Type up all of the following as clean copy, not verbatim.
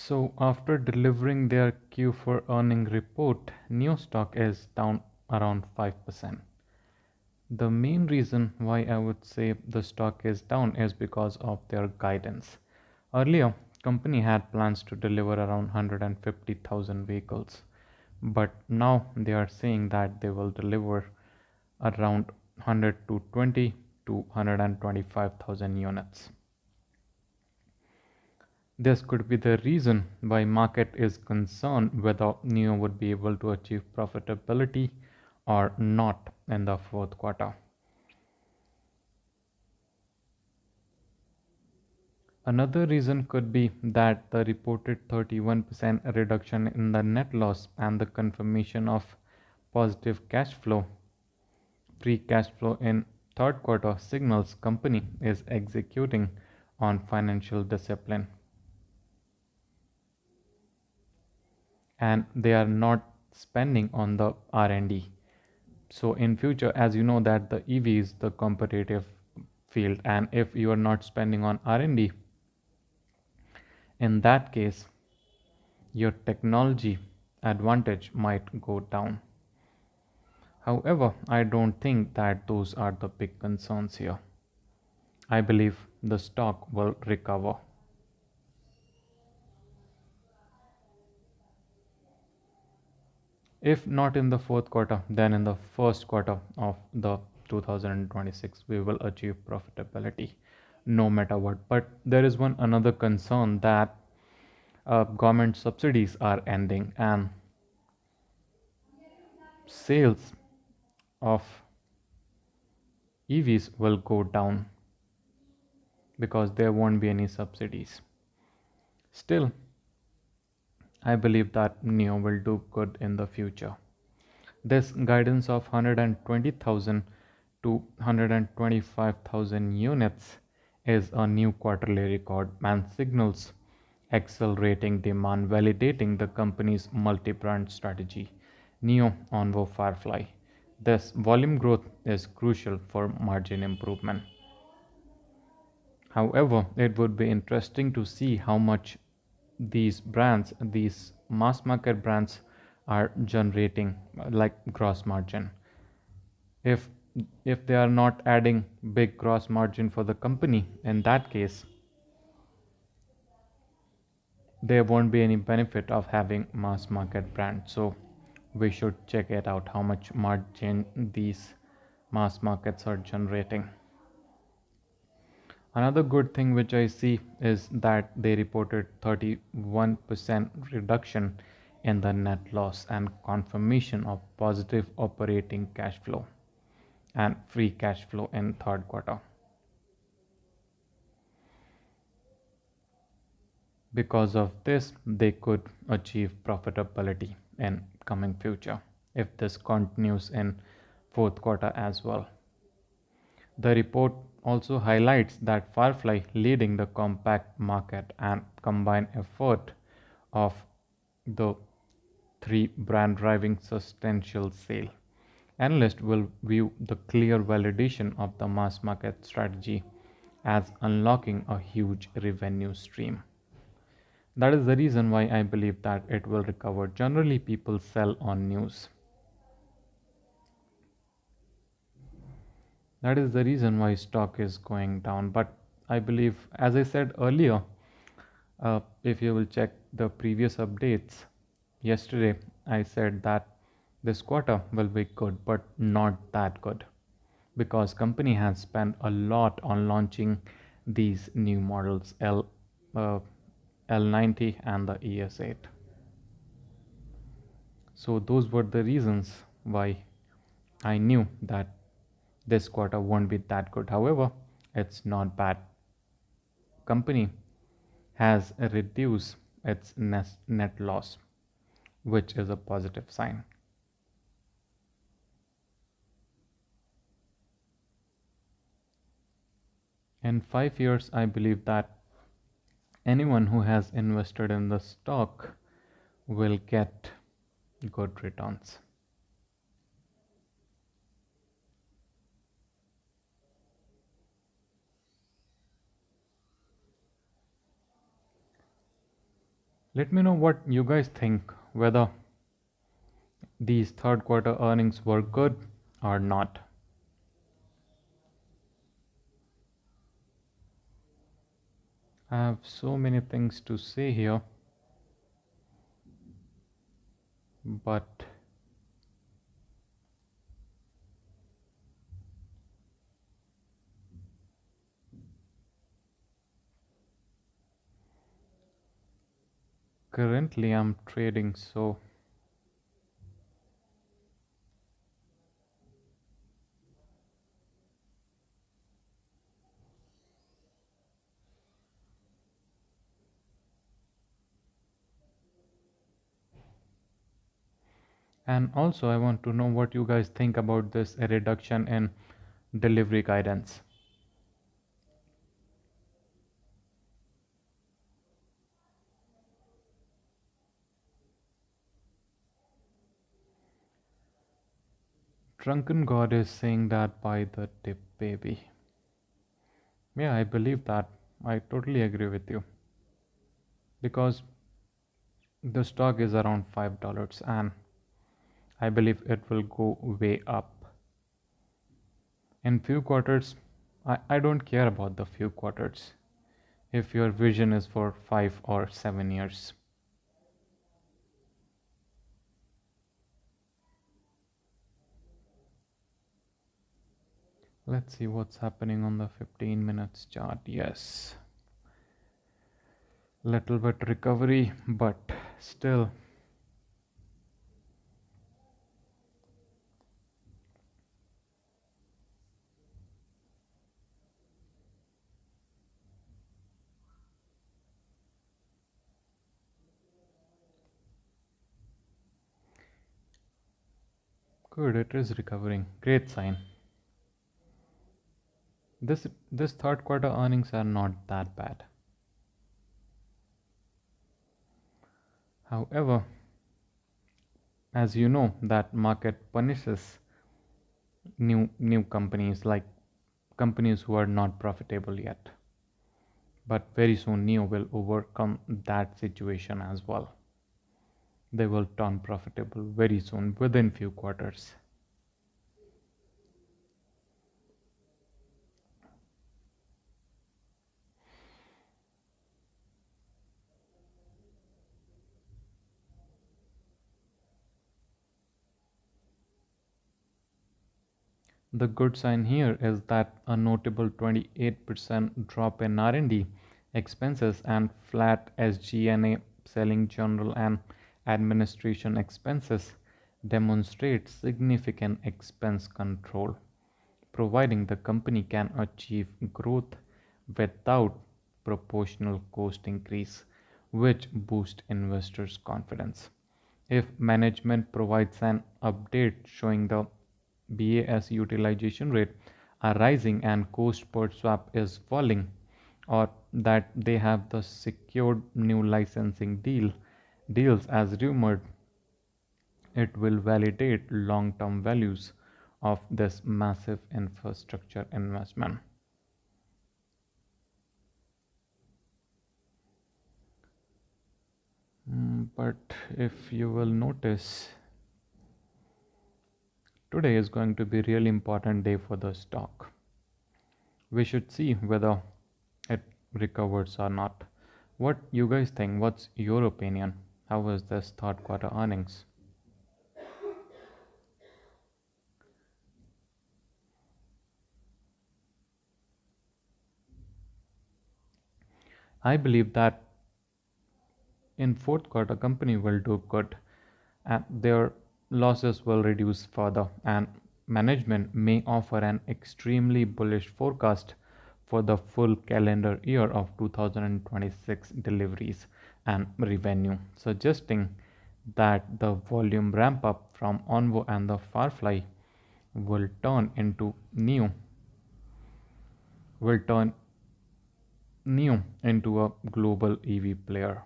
So after delivering their Q4 earning report, NIO stock is down around 5%. The main reason why I would say the stock is down is because of their guidance. Earlier, company had plans to deliver around 150,000 vehicles, but now they are saying that they will deliver around 100 to 20 to 125,000 units. This could be the reason why market is concerned whether NIO would be able to achieve profitability or not in the fourth quarter. Another reason could be that the reported 31% reduction in the net loss and the confirmation of positive cash flow, free cash flow in third quarter signals company is executing on financial discipline. And they are not spending on the R&D. So in future, as you know that the EV is the competitive field, and if you are not spending on R&D, in that case your technology advantage might go down. However, I don't think that those are the big concerns here. I believe the stock will recover. If not in the fourth quarter, then in the first quarter of the 2026 we will achieve profitability no matter what. But there is one another concern that government subsidies are ending and sales of EVs will go down because there won't be any subsidies. Still, I believe that NIO will do good in the future. This guidance of 120,000 to 125,000 units is a new quarterly record and signals accelerating demand, validating the company's multi-brand strategy. NIO, Onvo, Firefly. This volume growth is crucial for margin improvement. However, it would be interesting to see how much these brands, these mass market brands, are generating like gross margin. If if they are not adding big gross margin for the company, in that case there won't be any benefit of having mass market brand. So we should check it out how much margin these mass markets are generating. Another good thing which I see is that they reported 31% reduction in the net loss and confirmation of positive operating cash flow and free cash flow in third quarter. Because of this, they could achieve profitability in coming future if this continues in fourth quarter as well. The report also highlights that Firefly leading the compact market and combined effort of the three brand driving substantial sale. Analysts will view the clear validation of the mass market strategy as unlocking a huge revenue stream. That is the reason why I believe that it will recover. Generally, people sell on news. That is the reason why stock is going down. But I believe, as I said earlier, if you will check the previous updates, yesterday I said that this quarter will be good, but not that good because company has spent a lot on launching these new models uh, L90 and the ES8. So those were the reasons why I knew that this quarter won't be that good. However, it's not bad. Company has reduced its net loss, which is a positive sign. In 5 years, I believe that anyone who has invested in the stock will get good returns. Let me know what you guys think, whether these third quarter earnings were good or not. I have so many things to say here, but currently I'm trading, so and also I want to know what you guys think about this reduction in delivery guidance. Drunken God is saying that by the tip, baby. Yeah, I believe that. I totally agree with you because the stock is around $5 and I believe it will go way up. In few quarters, I don't care about the few quarters if your vision is for 5 or 7 years. Let's see what's happening on the 15 minutes chart. Yes, little bit recovery, but still good. It is recovering. Great sign. This third quarter earnings are not that bad. However, as you know, that market punishes new companies, like companies who are not profitable yet. But very soon NIO will overcome that situation as well. They will turn profitable very soon, within few quarters. The good sign here is that a notable 28% drop in R&D expenses and flat SG&A, selling general and administration expenses, demonstrate significant expense control, providing the company can achieve growth without proportional cost increase, which boosts investors' confidence. If management provides an update showing the BAS utilization rate are rising and cost per swap is falling, or that they have the secured new licensing deals as rumored, it will validate long-term values of this massive infrastructure investment. But if you will notice, today is going to be a really important day for the stock. We should see whether it recovers or not. What you guys think? What's your opinion? How was this third quarter earnings? I believe that in fourth quarter company will do good and their losses will reduce further, and management may offer an extremely bullish forecast for the full calendar year of 2026 deliveries and revenue, suggesting that the volume ramp up from Onvo and the Firefly will will turn NIO into a global EV player.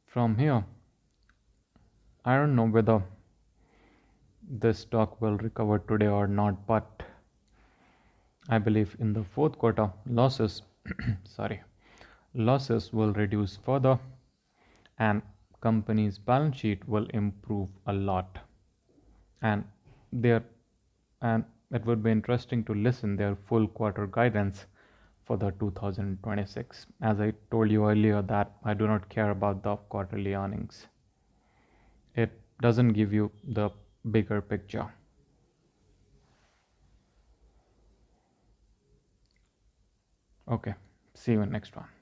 From here, I don't know whether this stock will recover today or not, but I believe in the fourth quarter, losses, sorry, losses will reduce further and company's balance sheet will improve a lot. And there and it would be interesting to listen their full quarter guidance for the 2026. As I told you earlier that I do not care about the quarterly earnings. It doesn't give you the bigger picture. Okay, see you in next one.